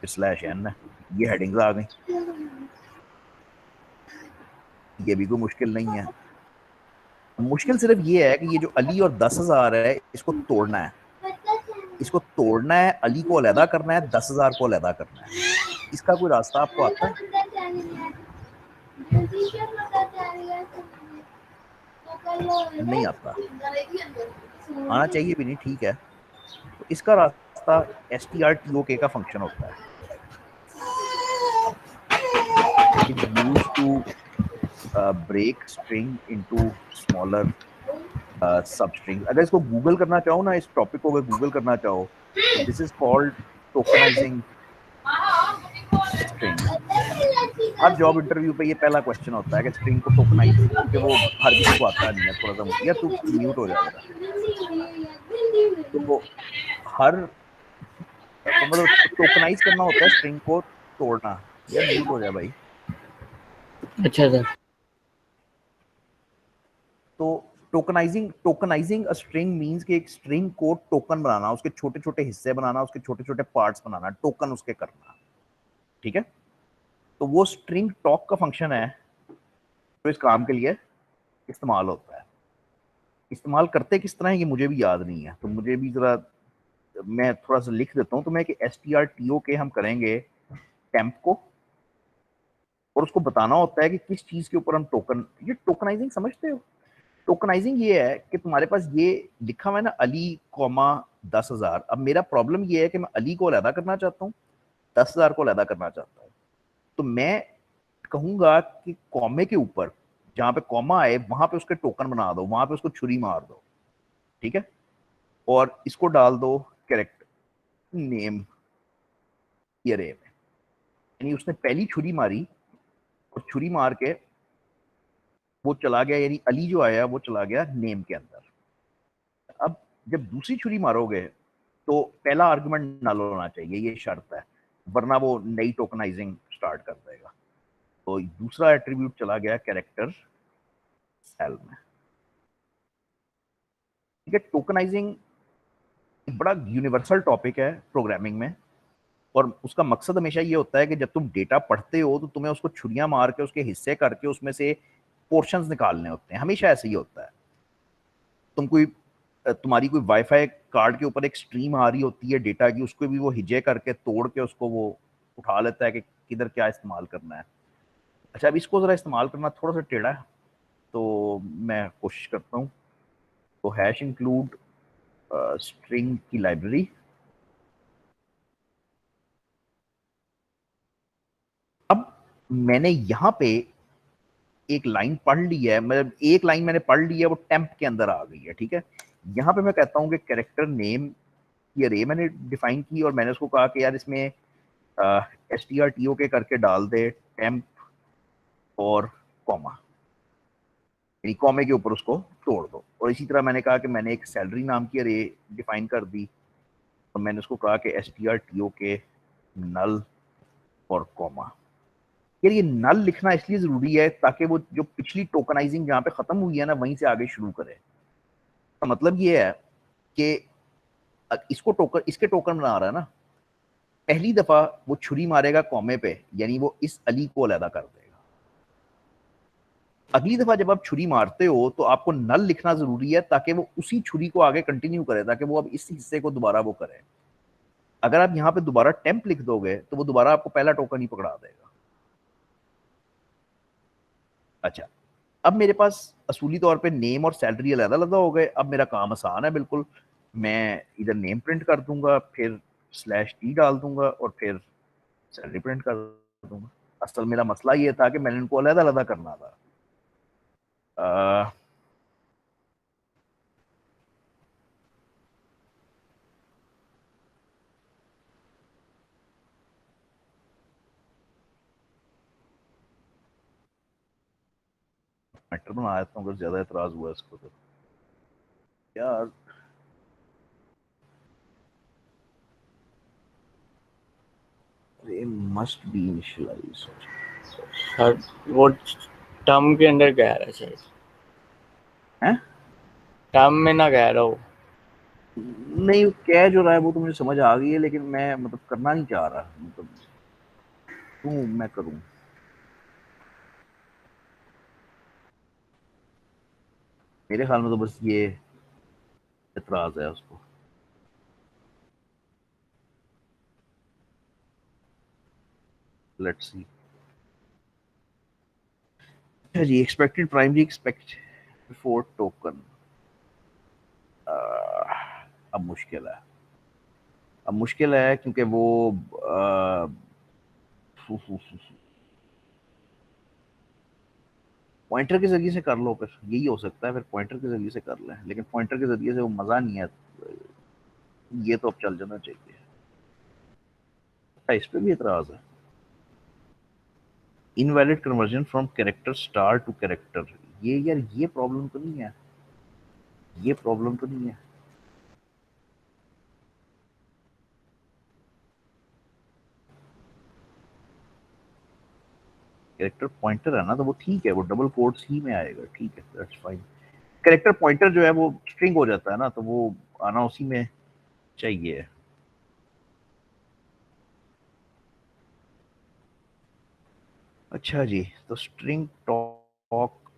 फिर स्लैश एन है, ये हेडिंग्स आ गई, ये भी कोई मुश्किल नहीं है। मुश्किल सिर्फ ये है कि ये जो अली और 10,000 है इसको तोड़ना है, इसको तोड़ना है, अली को अलहदा करना है, 10,000 को अलहदा करना है, इसका कोई रास्ता आपको आता है? नहीं आता, आना चाहिए भी नहीं, ठीक है। तो इसका रास्ता strtok का फंक्शन होता है, it is used to break string into smaller sub string. अगर इसको गूगल करना चाहो ना, इस टॉपिक को अगर गूगल करना चाहो तो this is called tokenising string. हर जॉब इंटरव्यू पे ये पहला क्वेश्चन होता है कि स्ट्रिंग को टोकनाइज, क्योंकि वो हर किसी को आता नहीं है, थोड़ा सा या तू म्यूट हो जाएगा। तो वो हर तो मतलब टोकनाइज करना होता है स्ट्रिंग को तोड़ना, यार म्यूट हो जाए भाई। अच्छा सर। तो टोकनाइजिंग अ स्ट्रिंग मींस कि एक स्ट्रिंग को टोकन बनाना, उसके छोटे छोटे हिस्से बनाना, उसके छोटे छोटे पार्ट्स बनाना, टोकन उसके करना, ठीक है। तो वो स्ट्रिंग टॉक का फंक्शन है जो इस काम के लिए इस्तेमाल होता है। इस्तेमाल करते किस तरह है ये मुझे भी याद नहीं है, तो मुझे भी जरा, मैं थोड़ा सा लिख देता हूँ तो मैं कि strtok हम करेंगे टेम्प को, और उसको बताना होता है कि किस चीज के ऊपर हम टोकन, ये टोकनाइजिंग समझते हो? टोकनाइजिंग ये है कि तुम्हारे पास ये लिखा हुआ है ना, अली कॉमा 10,000, अब मेरा प्रॉब्लम ये है कि मैं अली को अलहदा करना चाहता हूँ, 10,000 को अलहदा करना चाहता हूँ, तो मैं कहूंगा कि कॉमे के ऊपर जहां पे कॉमा आए वहां पे उसके टोकन बना दो, वहां पे उसको छुरी मार दो, ठीक है, और इसको डाल दो कैरेक्टर नेम की अरे में, यानी उसने पहली छुरी मारी और छुरी मार के वो चला गया, यानी अली जो आया वो चला गया नेम के अंदर। अब जब दूसरी छुरी मारोगे तो पहला आर्गुमेंट नल होना चाहिए, ये शर्त है, वरना वो नई टोकनाइजिंग स्टार्ट कर देगा। तो दूसरा एट्रीब्यूट चला गया कैरेक्टर सेल में, ठीक है। टोकनाइजिंग एक बड़ा यूनिवर्सल टॉपिक है प्रोग्रामिंग में, और उसका मकसद हमेशा ये होता है कि जब तुम डेटा पढ़ते हो तो तुम्हें उसको छुरियां मार के उसके हिस्से करके उसमें से पोर्शंस निकालने होते हैं, हमेशा ऐसे ही होता है। तुम कोई तुम्हारी कोई वाईफाई कार्ड के ऊपर एक स्ट्रीम आ रही होती है डेटा की, उसको भी वो हिजे करके तोड़ के उसको वो उठा लेता है कि किधर क्या इस्तेमाल करना है। अच्छा, अब इसको जरा इस्तेमाल करना थोड़ा सा टेढ़ा है, तो मैं कोशिश करता हूँ। तो हैश इंक्लूड स्ट्रिंग की लाइब्रेरी, अब मैंने यहाँ पे एक लाइन पढ़ ली है, मतलब एक लाइन मैंने पढ़ ली है, वो टेम्प के अंदर आ गई है, ठीक है। यहाँ पे मैं कहता हूँ कि कैरेक्टर नेम की अरे मैंने डिफाइन की, और मैंने उसको कहा कि यार इसमें strtok करके डाल दे टेम्प और कॉमा, यानी कॉमे के ऊपर उसको तोड़ दो। और इसी तरह मैंने कहा कि मैंने एक सैलरी नाम की अरे डिफाइन कर दी, तो मैंने उसको कहा कि STRTOK नल और कॉमा। यार ये नल लिखना इसलिए जरूरी है ताकि वो जो पिछली टोकनाइजिंग जहां पे खत्म हुई है ना, वहीं से आगे शुरू करे। तो मतलब ये है कि इसको टोकन, इसके टोकन बना रहा है ना, पहली दफा वो छुरी मारेगा कॉमे पे, यानी वो इस अली को अलहदा कर देगा। अगली दफा जब आप छुरी मारते हो तो आपको नल लिखना जरूरी है ताकि वो उसी छुरी को आगे कंटिन्यू करे, ताकि वो अब इस हिस्से को दोबारा वो करे। अगर आप यहाँ पे दोबारा टेम्प लिख दोगे तो वो दोबारा आपको पहला टोकन ही पकड़ा देगा। अच्छा, अब मेरे पास असूली तौर पे नेम और सैलरी अलग अलग हो गए। अब मेरा काम आसान है बिल्कुल। मैं इधर नेम प्रिंट कर दूंगा, फिर /t डाल दूंगा और फिर सैलरी प्रिंट कर दूंगा। असल मेरा मसला ये था कि मैंने इनको अलग अलग करना था। मैटर बना देता हूँ, अगर ज्यादा एतराज हुआ इसको तो। यार they must be initialized। Sir वो टर्म के अंदर कह रहा है शायद, हैं? टर्म में ना कह रहा हो। नहीं, कह जो रहा है वो तो मुझे समझ आ गई है, लेकिन मैं मतलब करना नहीं चाह रहा। मतलब क्यों मैं करूं? मेरे ख्याल में तो बस ये एतराज है उसको। Let's see. अच्छा जी, expected primary expect before token. अब मुश्किल है। अब मुश्किल है क्योंकि वो पॉइंटर के जरिए से कर लो, फिर यही हो सकता है। फिर पॉइंटर के जरिए से कर लें, लेकिन पॉइंटर के जरिए से वो मजा नहीं है। ये तो अब चल जाना चाहिए। अच्छा, इस पे भी एतराज है। Invalid conversion from character star to character. ये यार ये प्रॉब्लम तो नहीं है? ये प्रॉब्लम तो नहीं है? कैरेक्टर पॉइंटर है ना, तो वो ठीक है, वो डबल कोट्स ही में आएगा, ठीक है, दैट्स फाइन। कैरेक्टर पॉइंटर जो है वो स्ट्रिंग हो जाता है ना, तो वो आना उसी में चाहिए। अच्छा जी, तो स्ट्रिंग टॉक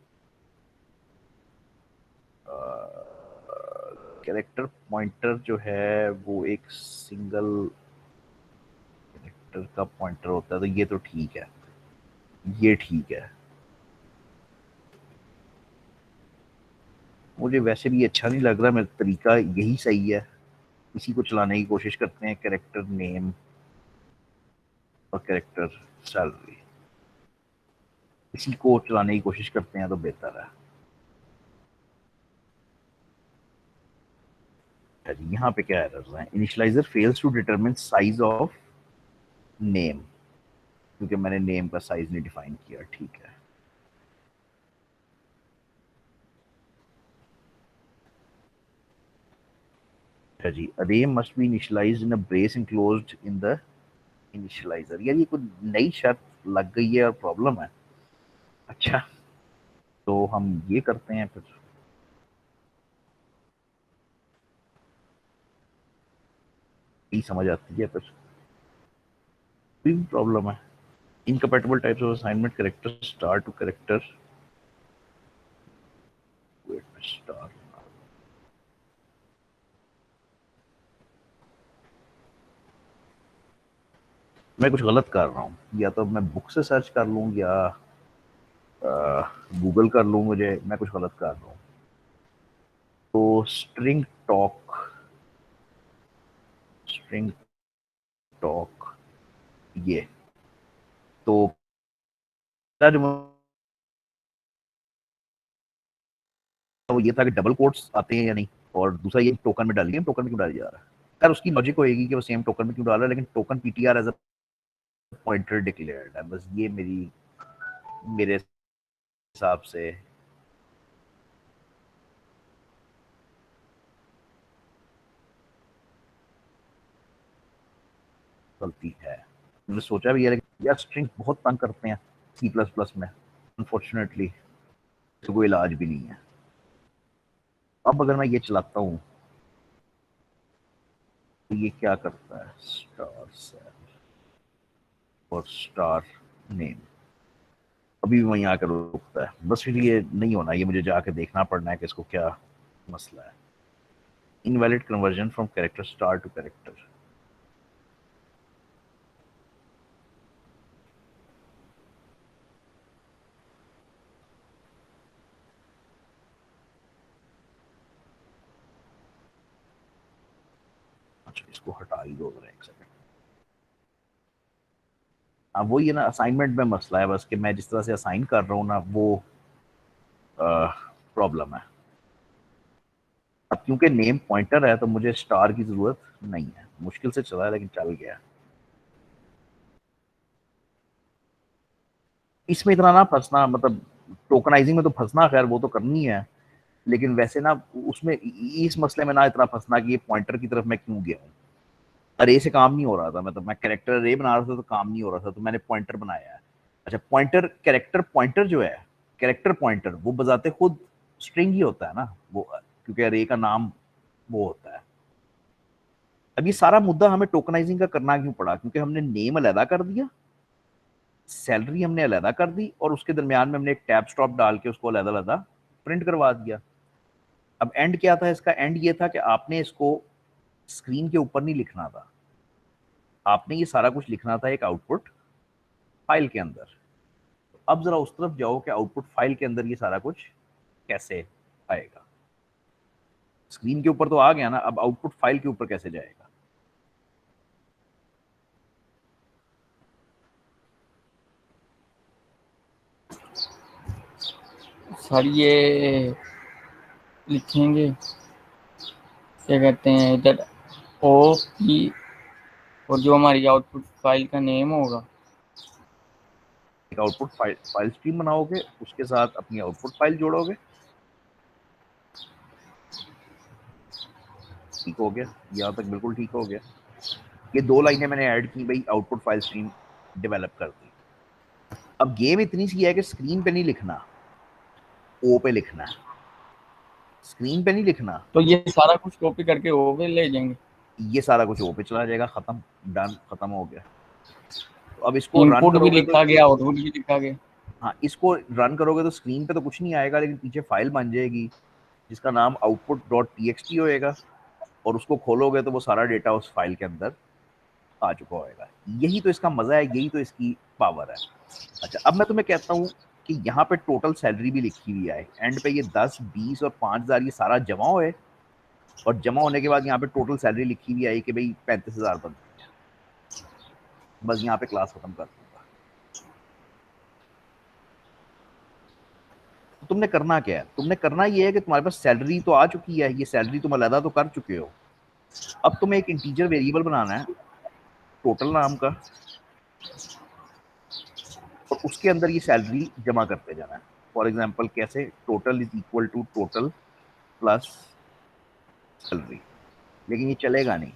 कैरेक्टर पॉइंटर जो है वो एक सिंगल कैरेक्टर का पॉइंटर होता है, तो ये तो ठीक है, ये ठीक है। मुझे वैसे भी अच्छा नहीं लग रहा, मेरा तरीका यही सही है। इसी को चलाने की कोशिश करते हैं, कैरेक्टर नेम और कैरेक्टर सैलरी, इसी को चलाने की कोशिश करते हैं तो बेहतर है। यहाँ पे क्या एरर है? Initialiser fails to determine size of name, क्योंकि मैंने नेम का साइज नहीं डिफाइन किया, ठीक है। अच्छा जी, अरे must be initialised in a brace enclosed in the initialiser. यार ये कोई नई शर्त लग गई है और प्रॉब्लम है। अच्छा, तो हम ये करते हैं फिर, यही समझ आती है फिर। कोई प्रॉब्लम है? Incompatible types of assignment character star to character, wait star. मैं कुछ गलत कर रहा हूँ, या तो मैं बुक से सर्च कर लूँ या गूगल कर लूँ, मुझे मैं कुछ गलत कर रहा हूँ। तो स्ट्रिंग टॉक ये तो जो वो ये था कि डबल कोट्स आते हैं या नहीं, और दूसरा ये टोकन में डालिए, टोकन में क्यों डाला जा रहा है? यार उसकी लॉजिक होएगी कि वो सेम टोकन में क्यों डाल रहा है, लेकिन token PTR as a pointer declared है। बस ये मेरे हिसाब से गलती है। मैंने सोचा भी यार स्ट्रिंग बहुत तंग करते हैं C++ में, अनफॉर्चुनेटली तो कोई इलाज भी नहीं है। अब अगर मैं ये चलाता हूँ तो ये क्या करता है, स्टार सेल और स्टार नेम, अभी भी वहीं आकर रुकता है। बस फिर ये नहीं होना, ये मुझे जाके देखना पड़ना है कि इसको क्या मसला है। Invalid conversion from character star to character. अच्छा, इसको हटा ही दो जरा एक सेकंड। अब वही है ना, असाइनमेंट में मसला है बस कि मैं जिस तरह से असाइन कर रहा हूँ ना, वो प्रॉब्लम है। अब क्योंकि नेम पॉइंटर है तो मुझे स्टार की जरूरत नहीं है। मुश्किल से चला है लेकिन चल गया। इसमें इतना ना फंसना, मतलब टोकनाइजिंग में तो फंसना, खैर वो तो करनी है, लेकिन वैसे ना उसमें इस मसले में ना इतना फंसना कि ये पॉइंटर की तरफ मैं क्यों गया हूँ। अरे से काम नहीं हो रहा था, मतलब मैं कैरेक्टर अरे बना रहा था तो काम नहीं हो रहा था, तो मैंने पॉइंटर बनाया है। अच्छा, पॉइंटर कैरेक्टर पॉइंटर जो है, कैरेक्टर पॉइंटर वो बजाते खुद स्ट्रिंग ही होता है ना वो, क्योंकि अरे का नाम वो होता है। अब ये सारा मुद्दा हमें टोकनाइजिंग का करना क्यों पड़ा, क्योंकि हमने नेम अलहदा कर दिया, सैलरी हमने अलहदा कर दी, और उसके दरमियान में हमने एक टैब स्टॉप डाल के उसको अलहदा अलहदा प्रिंट करवा दिया। अब एंड क्या था इसका, एंड ये था कि आपने इसको स्क्रीन के ऊपर नहीं लिखना था, आपने ये सारा कुछ लिखना था एक आउटपुट फाइल के अंदर। अब जरा उस तरफ जाओ कि आउटपुट फाइल के अंदर ये सारा कुछ कैसे आएगा। स्क्रीन के ऊपर तो आ गया ना, अब आउटपुट फाइल के ऊपर कैसे जाएगा। सर ये लिखेंगे क्या कहते हैं इधर ओ पी, और जो हमारी आउटपुट फाइल का नेम होगा, एक आउटपुट फाइल स्ट्रीम बनाओगे, उसके साथ अपनी आउटपुट फाइल जोड़ोगे। ठीक हो गया, यहाँ तक बिल्कुल ठीक हो गया। ये 2 लाइनें मैंने ऐड की भाई, आउटपुट फाइल स्ट्रीम डेवलप कर दी। अब गेम इतनी सी है कि स्क्रीन पे नहीं लिखना, ओ पे लिखना है, स्क्रीन पे नहीं लिखना। तो ये सारा कुछ कॉपी करके ओ पे ले जाएंगे। ये सारा कुछ ओ पे चला जाएगा, खत्म, डन, खत्म हो गया। तो अब इसको रन इनपुट भी करोगे तो, लिखा गया, आउटपुट भी लिखा गया। हाँ इसको रन करोगे तो स्क्रीन पे तो कुछ नहीं आएगा, लेकिन पीछे फाइल बन जाएगी जिसका नाम output.txt होएगा, और उसको खोलोगे तो वो सारा डेटा उस फाइल के अंदर आ चुका होएगा। यही तो इसका मजा है, यही तो इसकी पावर है। अच्छा, अब मैं तुम्हें कहता हूँ कि यहाँ पे टोटल सैलरी भी लिखी हुई है, एंड पे ये 10, 20 और 5,000 ये सारा जमा हुए, और जमा होने के बाद यहाँ पे टोटल सैलरी लिखी हुई है कि भाई 35,000 बनती है। बस यहाँ पे क्लास खत्म कर दूंगा। तो तुमने करना क्या है, तुमने करना ये है कि तुम्हारे पास सैलरी तो आ चुकी है, ये सैलरी तुम अलहदा तो कर चुके हो। अब तुम्हें एक इंटीजर वेरिएबल बनाना है टोटल नाम का, और उसके अंदर ये सैलरी जमा करते जाना है। फॉर एग्जाम्पल कैसे, total is equal to total plus salary. लेकिन ये चलेगा नहीं,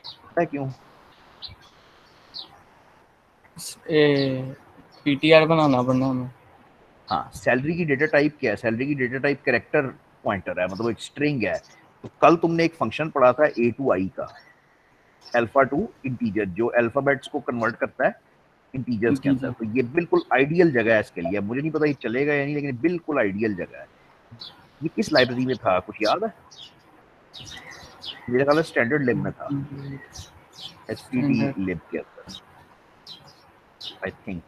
पता है क्यों? पीटीआर बनाना पड़ना हमें। हाँ, सैलरी की डेटा टाइप क्या है, सैलरी की डेटा टाइप कैरेक्टर पॉइंटर है, मतलब एक स्ट्रिंग है। तो कल तुमने एक फंक्शन पढ़ा था ए टू आई का, अल्फा टू इंटीजर, जो अल्फाबेट्स को कन्वर्ट करता है इंटीजर्स के जी अंदर। जी। तो ये बिल्कुल आइडियल जगह है इसके लिए। मुझे नहीं पता ये चलेगा या नहीं, लेकिन बिल्कुल आइडियल जगह है। ये किस लाइब्रेरी में था, कुछ याद है? मेरे ख्याल स्टैंडर्ड लिब में था, एसटीडी लिब के अंदर, आई थिंक।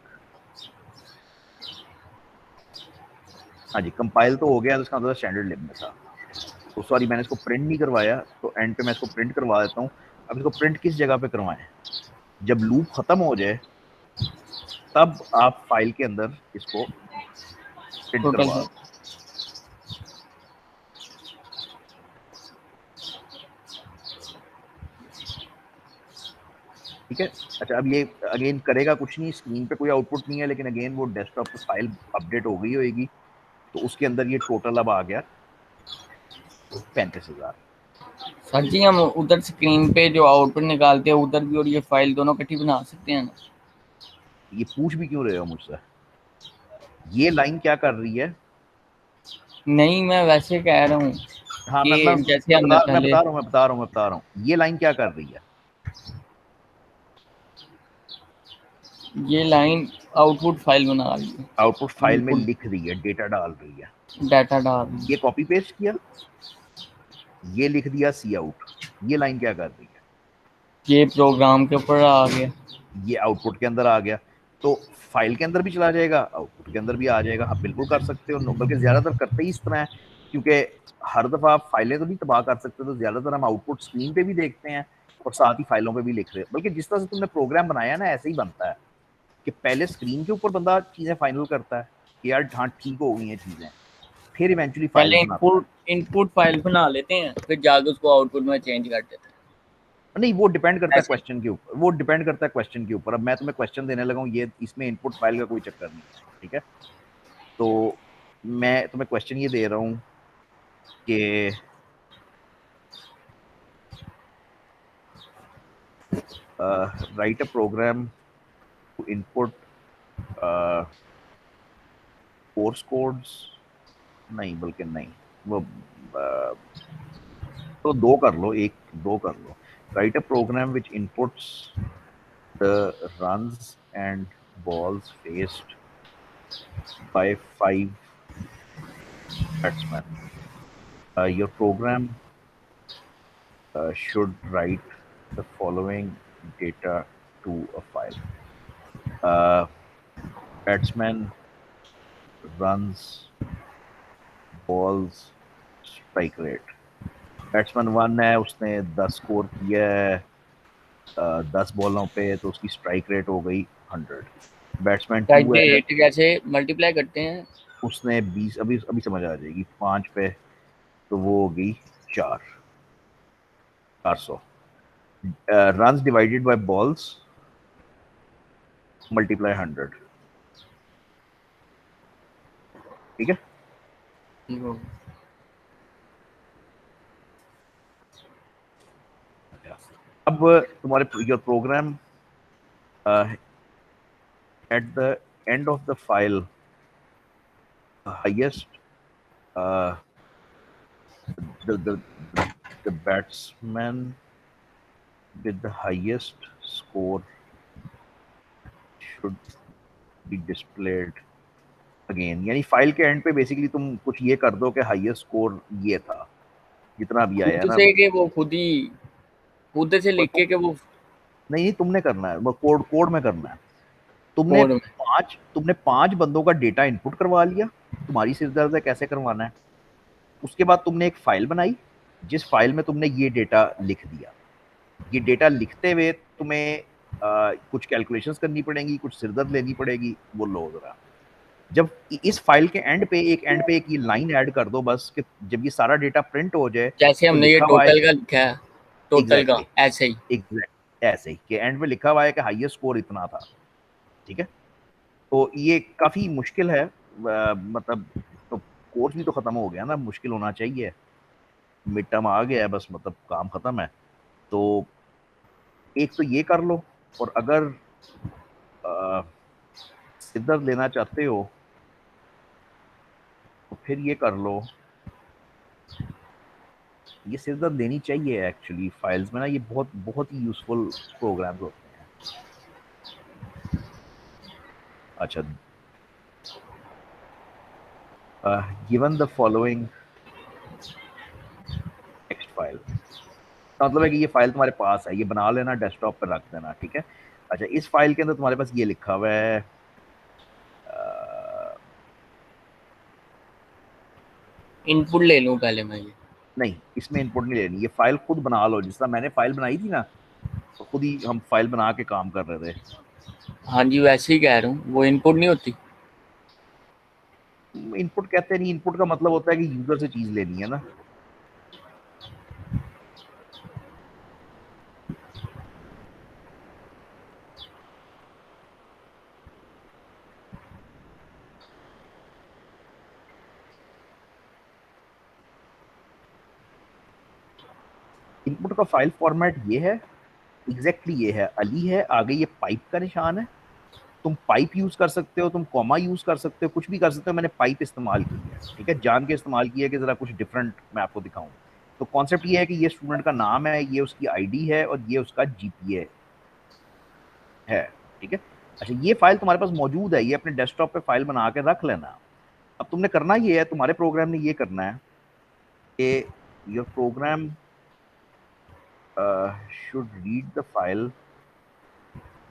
हाँ जी, कंपाइल तो हो गया, तो इसका मतलब स्टैंडर्ड लिब में था। तो सॉरी, मैंने इसको प्रिंट नहीं करवाया, तो एंड पे मैं इसको प्रिंट करवा देता हूँ। अब इसको प्रिंट किस जगह पे करवाएं, जब लूप खत्म हो जाए तब आप फाइल के अंदर इसको प्रिंट टोटल करवा का। दो। ठीक है। अच्छा, अब ये अगेन करेगा कुछ नहीं, स्क्रीन पे कोई आउटपुट नहीं है, लेकिन अगेन वो डेस्कटॉप पे फाइल अपडेट हो गई होगी, तो उसके अंदर ये टोटल अब आ गया 35,000। सर जी हम उधर स्क्रीन पे जो आउटपुट निकालते हैं उधर भी और ये फाइल दोनों इकट्ठी बना सकते हैं ना? ये पूछ भी क्यों रहे हो मुझसे? ये लाइन क्या कर रही है? नहीं मैं वैसे कह रहा हूँ हाँ, मैं मैं कि जैसे मैं हमने बता मैं पहले बता रहा हूँ मैं बता रहा हूँ मैं बता रहा हूँ ये लाइन क्या कर रही है? ये लाइन आउटपुट फाइल बना रही है, आउटपुट फाइल में इनपुट लिख रही है, डेटा डाल रही है। डाटा डाल रही ये है। कॉपी पेस्ट किया, ये लिख दिया सी आउट। ये लाइन क्या कर रही है? ये प्रोग्राम के ऊपर आ गया। ये आउटपुट के अंदर आ गया, तो फाइल के अंदर भी चला जाएगा, आउटपुट के अंदर भी आ जाएगा। आप बिल्कुल कर सकते हो, बल्कि ज्यादातर करते ही इस तरह है, क्योंकि हर दफा आप फाइलें तो नहीं तबाह कर सकते, तो ज्यादातर हम आउटपुट स्क्रीन पे भी देखते हैं और साथ ही फाइलों पे भी लिख रहे हैं। बल्कि जिस तरह से तुमने प्रोग्राम बनाया ना, ऐसे ही बनता है कि पहले स्क्रीन के ऊपर बंदा चीजें फाइनल करता है कि यार हाँ ठीक हो गई हैं चीजें, फिर इवेंचुअली फाइल्स पहले बनाता है। इनपुट इनपुट फाइल बना लेते हैं, फिर जाके उसको आउटपुट में चेंज कर देते हैं। नहीं, वो डिपेंड करता है ऐसे क्वेश्चन के ऊपर, वो डिपेंड करता है क्वेश्चन के ऊपर। अब मैं तुम्हें क्वेश्चन देने लगा हूँ, ये इसमें इनपुट फाइल का कोई चक्कर नहीं है, ठीक है? तो मैं तुम्हें क्वेश्चन ये दे रहा हूँ कि write a program to input course codes, नहीं बल्कि नहीं, वो तो दो कर लो, एक दो कर लो। Write a program which inputs the runs and balls faced by 5 batsmen. Your program should write the following data to a file. Uh, batsman runs, balls, strike rate. Batsman one है, उसने 10 स्कोर किया है 10 बॉलों पे, तो उसकी strike rate हो गई 100। बैट्समैन टू है, रेट कैसे मल्टीप्लाई करते हैं? उसने 20, अभी अभी समझ आ जाएगी, 5 पे तो वो हो गई 400। Run divided by balls multiply 100, ठीक है? अब तुम्हारे your program at the end of the file highest the the batsman with the highest score should be displayed again। यानी फाइल के एंड पे बेसिकली तुम कुछ ये कर दो कि हाईएस्ट स्कोर ये था, जितना भी आया है खुद ना। से कि वो खुद से लिख के कि वो नहीं नहीं, तुमने करना है, वो कोड कोड में करना है। तुमने कोड में। तुमने 5 बंदों का डेटा इनपुट करवा लिया, तुम्हारी सिरदर्द है कैसे करवाना है। उसके बाद तुमने एक फाइल बनाई, जिस फाइल में तुमने ये डेटा लिख दिया। ये डेटा लिखते हुए तुम्हें कुछ कैलकुलेशंस करनी पड़ेंगी, कुछ सिरदर्द लेनी पड़ेगी, वो लो जरा। जब इस फाइल के एंड पे एक ये लाइन ऐड कर दो बस, कि जब ये सारा डेटा प्रिंट हो जाए जैसे तो हमने ये लिखा हुआ है। टोटल का लिखा है, टोटल का एग्जैक्टली ऐसे ही। एग्जैक्ट ऐसे ही कि एंड में लिखा हुआ है कि हाईएस्ट स्कोर इतना था, ठीक है? तो ये काफी मुश्किल है, मतलब तो कोर्स भी तो खत्म हो गया ना, मुश्किल होना चाहिए। मिड टर्म आ गया है, बस मतलब काम खत्म है। तो एक तो ये कर लो, और अगर सिरदर्द लेना चाहते हो तो फिर ये कर लो। ये सिरदर्द लेनी चाहिए एक्चुअली, फाइल्स में ना, ये बहुत बहुत ही यूजफुल प्रोग्राम्स होते हैं। अच्छा, given the following text file, मतलब है कि ये फाइल तुम्हारे पास है, ये बना लेना, डेस्कटॉप पर रख देना, ठीक है? अच्छा, इस फाइल के अंदर तुम्हारे पास ये लिखा हुआ है, इनपुट ले लूँ पहले मैं ये? नहीं, इसमें इनपुट नहीं लेनी, ये फाइल खुद बना लो। जिस तरह मैंने फाइल बनाई थी ना, तो खुद ही हम फाइल बना के काम कर रहे थे। हाँ जी वैसे ही कह रहा हूँ, वो इनपुट नहीं होती। इनपुट कहते नहीं, इनपुट का मतलब होता है कि यूजर से चीज लेनी है ना। इनपुट का फाइल फॉर्मेट ये है, एग्जैक्टली ये है, अली है, आगे ये पाइप का निशान है। तुम पाइप यूज कर सकते हो, तुम कॉमा यूज कर सकते हो, कुछ भी कर सकते हो। मैंने पाइप इस्तेमाल की है, ठीक है, जान के इस्तेमाल किया है कि जरा कुछ डिफरेंट मैं आपको दिखाऊं। तो कॉन्सेप्ट ये है कि ये स्टूडेंट का नाम है, ये उसकी आईडी है, और ये उसका जीपीए है, ठीक है। अच्छा, ये फाइल तुम्हारे पास मौजूद है, ये अपने डेस्कटॉप पे फाइल बना के रख लेना। अब तुमने करना ये है, तुम्हारे प्रोग्राम ने ये करना है कि your program should read the file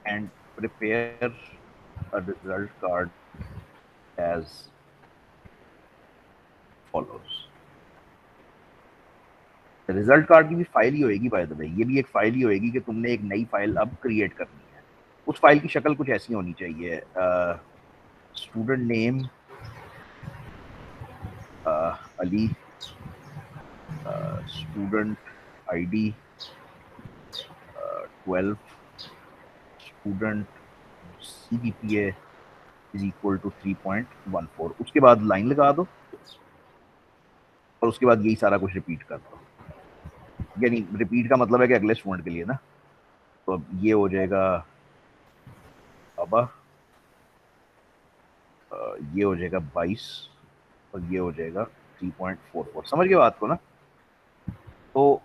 and prepare a result card as follows. Result card की भी फाइल ही होएगी बाय द वे, ये भी एक फाइल ही होएगी कि तुमने एक नई फाइल अब क्रिएट करनी है। उस फाइल की शक्ल कुछ ऐसी होनी चाहिए, student name Ali, student ID 12, student CGPA is equal to 3.14। उसके बाद लाइन लगा दो और उसके बाद यही सारा कुछ रिपीट कर दो। यानी रिपीट का मतलब है कि अगले स्टूडेंट के लिए ना, तो अब ये हो जाएगा बाबा, ये हो जाएगा 22 और ये हो जाएगा 3.44। समझ गए बात को ना? तो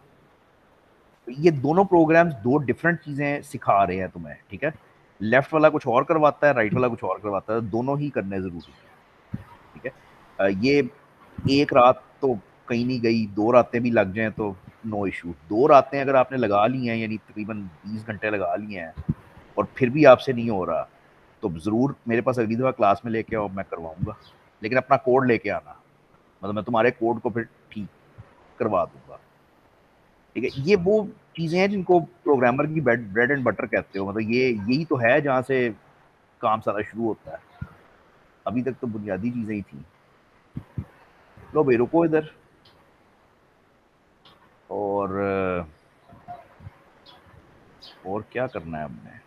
ये दोनों प्रोग्राम्स दो डिफरेंट चीजें सिखा रहे हैं तुम्हें, ठीक है। लेफ्ट वाला कुछ और करवाता है, राइट वाला कुछ और करवाता है, दोनों ही करने जरूरी है, ठीक है। ये एक रात तो कहीं नहीं गई, 2 रातें भी लग जाएं तो नो इशू। 2 रातें अगर आपने लगा ली हैं, यानी तकरीबन 20 घंटे लगा लिए हैं, और फिर भी आपसे नहीं हो रहा, तो जरूर मेरे पास अगली दफा क्लास में लेके आओ, मैं करवाऊंगा। लेकिन अपना कोड लेके आना, मतलब मैं तुम्हारे कोड को फिर ठीक करवा दूंगा, ठीक है। ये वो चीजें हैं जिनको प्रोग्रामर की ब्रेड एंड बटर कहते हो, मतलब ये यही तो है जहाँ से काम सारा शुरू होता है। अभी तक तो बुनियादी चीजें ही थी। लो भाई रुको इधर, और क्या करना है हमने।